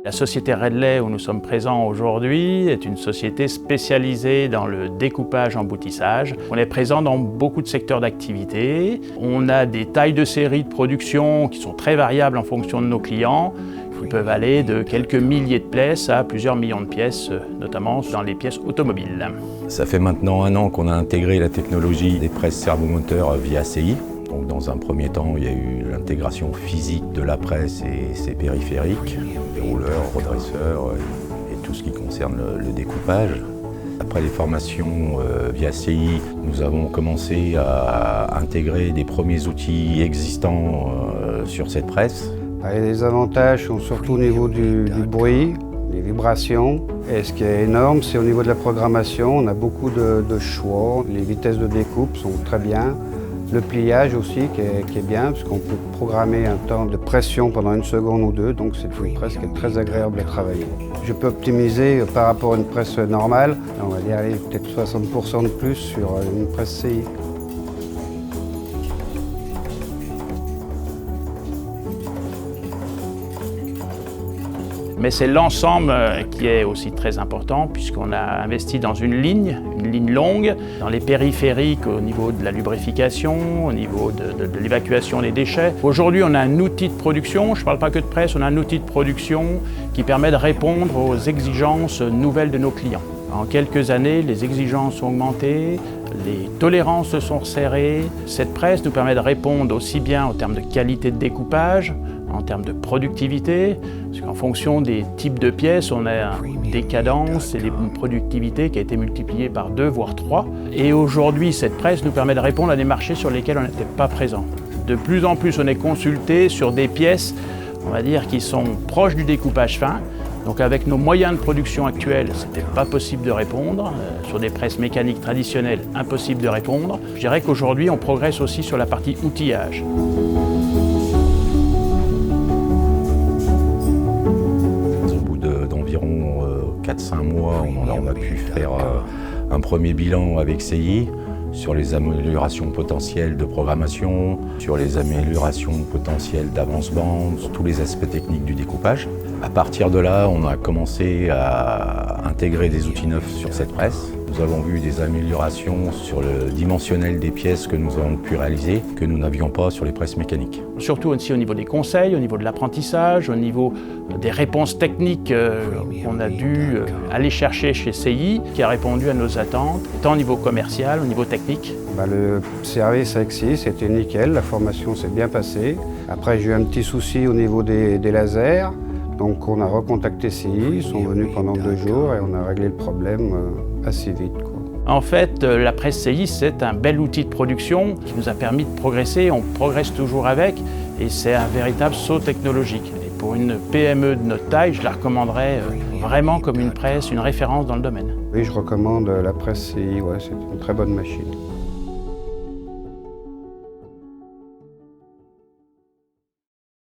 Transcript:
La société Redley où nous sommes présents aujourd'hui est une société spécialisée dans le découpage emboutissage. On est présent dans beaucoup de secteurs d'activité. On a des tailles de série de production qui sont très variables en fonction de nos clients. Ils peuvent aller de quelques milliers de pièces à plusieurs millions de pièces, notamment dans les pièces automobiles. Ça fait maintenant 1 an qu'on a intégré la technologie des presses servomoteurs via CI. Donc dans un premier temps, il y a eu l'intégration physique de la presse et ses périphériques, les rouleurs, redresseurs et tout ce qui concerne le découpage. Après les formations via CI, nous avons commencé à intégrer des premiers outils existants sur cette presse. Les avantages sont surtout au niveau du bruit, des vibrations. Et ce qui est énorme, c'est au niveau de la programmation. On a beaucoup de choix. Les vitesses de découpe sont très bien. Le pliage aussi qui est bien, parce qu'on peut programmer un temps de pression pendant 1 seconde ou 2, donc c'est une presse qui est très agréable à travailler. Je peux optimiser par rapport à une presse normale, on va dire peut-être 60% de plus sur une presse CI. Mais c'est l'ensemble qui est aussi très important puisqu'on a investi dans une ligne longue, dans les périphériques au niveau de la lubrification, au niveau de l'évacuation des déchets. Aujourd'hui, on a un outil de production, je ne parle pas que de presse, on a un outil de production qui permet de répondre aux exigences nouvelles de nos clients. En quelques années, les exigences ont augmenté, les tolérances se sont resserrées. Cette presse nous permet de répondre aussi bien en termes de qualité de découpage, en termes de productivité, parce qu'en fonction des types de pièces, on a des cadences et une productivité qui a été multipliée par 2, voire 3. Et aujourd'hui, cette presse nous permet de répondre à des marchés sur lesquels on n'était pas présent. De plus en plus, on est consulté sur des pièces, on va dire, qui sont proches du découpage fin. Donc avec nos moyens de production actuels, ce n'était pas possible de répondre. Sur des presses mécaniques traditionnelles, impossible de répondre. Je dirais qu'aujourd'hui, on progresse aussi sur la partie outillage. D'environ 4-5 mois, on a pu faire un premier bilan avec CI sur les améliorations potentielles de programmation, sur les améliorations potentielles d'avance-bande, sur tous les aspects techniques du découpage. À partir de là, on a commencé à intégrer des outils neufs sur cette presse. Nous avons vu des améliorations sur le dimensionnel des pièces que nous avons pu réaliser, que nous n'avions pas sur les presses mécaniques. Surtout aussi au niveau des conseils, au niveau de l'apprentissage, au niveau des réponses techniques qu'on a dû aller chercher chez CI, qui a répondu à nos attentes, tant au niveau commercial, au niveau technique. Le service avec CI, c'était nickel, la formation s'est bien passée. Après, j'ai eu un petit souci au niveau des lasers. Donc on a recontacté CI, ils sont venus pendant 2 jours et on a réglé le problème assez vite. En fait, la presse CI, c'est un bel outil de production qui nous a permis de progresser. On progresse toujours avec et c'est un véritable saut technologique. Et pour une PME de notre taille, je la recommanderais vraiment comme une presse, une référence dans le domaine. Oui, je recommande la presse CI, c'est une très bonne machine.